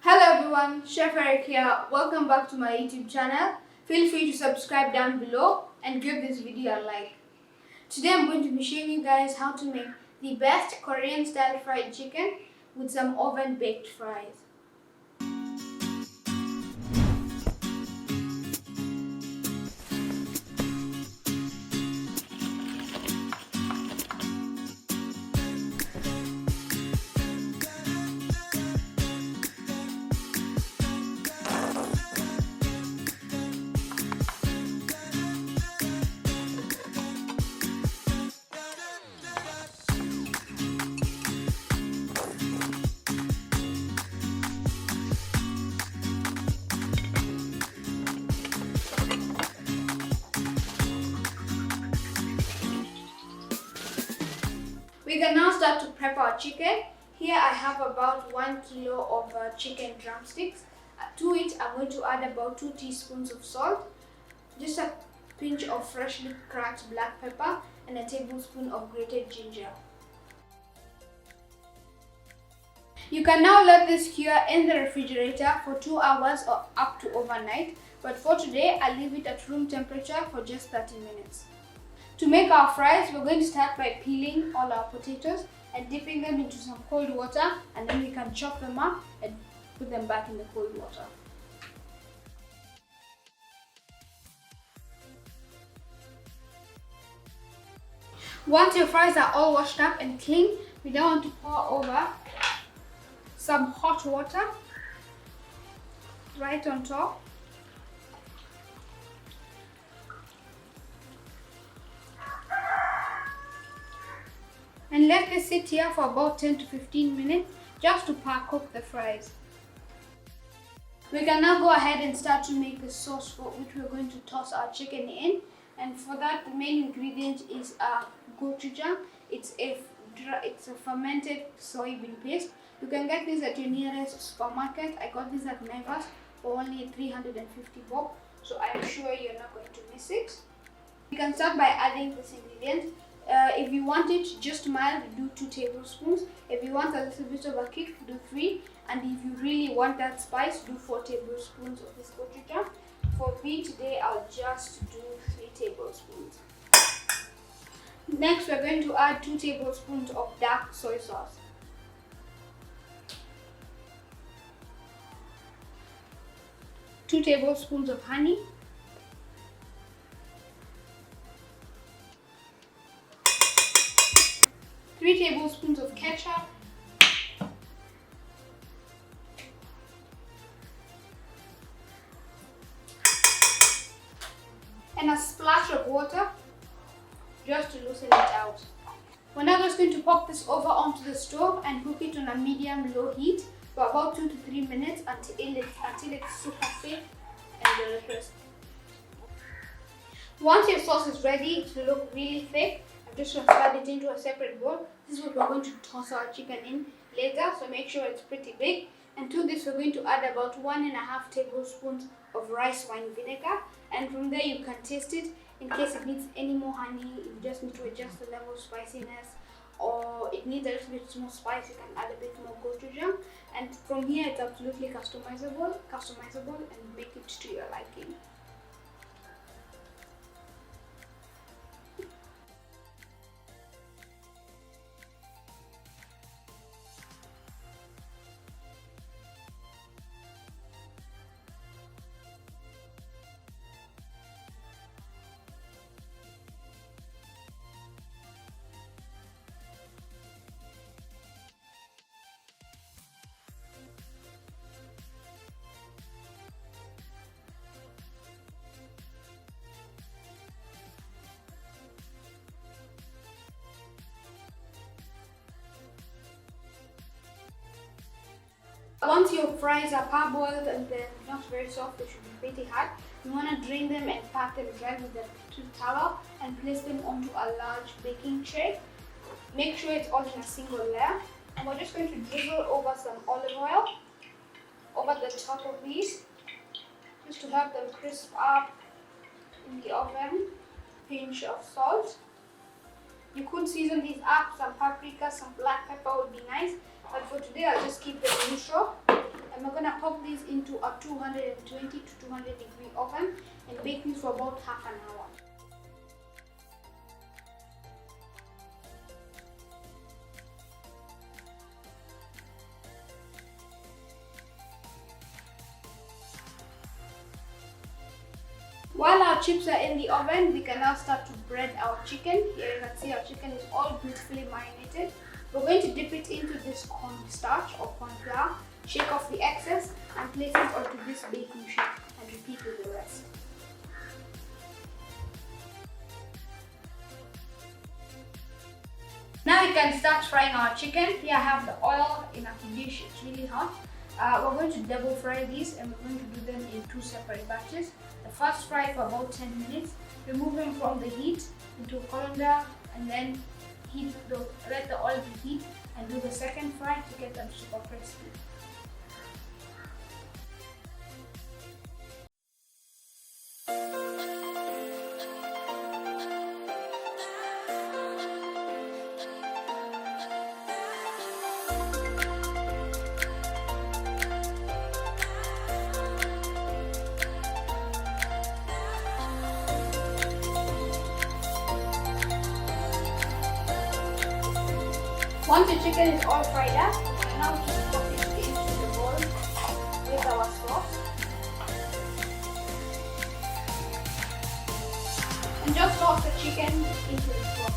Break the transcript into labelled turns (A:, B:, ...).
A: Hello everyone, Chef Eric here. Welcome back to my YouTube channel. Feel free to subscribe down below and give this video a like. Today I'm going to be showing you guys how to make the best Korean style fried chicken with some oven baked fries. We can now start to prep our chicken. Here I have about 1 kilo of chicken drumsticks. To it I'm going to add about 2 teaspoons of salt, just a pinch of freshly cracked black pepper and a tablespoon of grated ginger. You can now let this cure in the refrigerator for 2 hours or up to overnight, but for today I'll leave it at room temperature for just 30 minutes. To make our fries, we're going to start by peeling all our potatoes and dipping them into some cold water, and then we can chop them up and put them back in the cold water. Once your fries are all washed up and clean, we now want to pour over some hot water right on top. And let this sit here for about 10 to 15 minutes just to cook the fries. We can now go ahead and start to make the sauce for which we're going to toss our chicken in. And for that, the main ingredient is gochujang. It's a fermented soybean paste. You can get this at your nearest supermarket. I got this at Naivas for only 350 bob, so I'm sure you're not going to miss it. You can start by adding this ingredient. If you want it just mild, do 2 tablespoons. If you want a little bit of a kick, do 3. And if you really want that spice, do 4 tablespoons of this gochujang. For me today, I'll just do 3 tablespoons. Next, we're going to add 2 tablespoons of dark soy sauce. Two tablespoons of honey. 3 tablespoons of ketchup, and a splash of water just to loosen it out. We're now just going to pop this over onto the stove and cook it on a medium-low heat for about 2 to 3 minutes until it's super thick and delicious. Once your sauce is ready to look really thick, I've just transferred it into a separate bowl. This is what we're going to toss our chicken in later, so make sure it's pretty big. And to this, we're going to add about 1.5 tablespoons of rice wine vinegar. And from there, you can taste it. In case it needs any more honey, you just need to adjust the level of spiciness, or it needs a little bit more spice, you can add a bit more gochujang. And from here, it's absolutely customizable and make it to your liking. Once your fries are parboiled and they're not very soft, they should be pretty hard. You want to drain them and pat them dry with a towel and place them onto a large baking tray. Make sure it's all in a single layer. And we're just going to drizzle over some olive oil over the top of these, just to help them crisp up in the oven. Pinch of salt. You could season these up, some paprika, some black pepper would be nice, but for today I'll just keep them neutral. And we're gonna gonna pop these into a 220 to 200 degree oven and bake these for about half an hour. While our chips are in the oven, we can now start to bread our chicken. Here you can see our chicken is all beautifully marinated. We're going to dip it into this cornstarch or corn flour, shake off the excess and place it onto this baking sheet and repeat with the rest. Now we can start frying our chicken. Here I have the oil in a dish, it's really hot. We're going to double fry these and we're going to do them in 2 separate batches. The first fry for about 10 minutes, remove them from the heat into a colander and then let the oil preheat and do the second fry to get them super crispy. Once the chicken is all fried up, we can now just put it into the bowl with our sauce. And just toss the chicken into the bowl.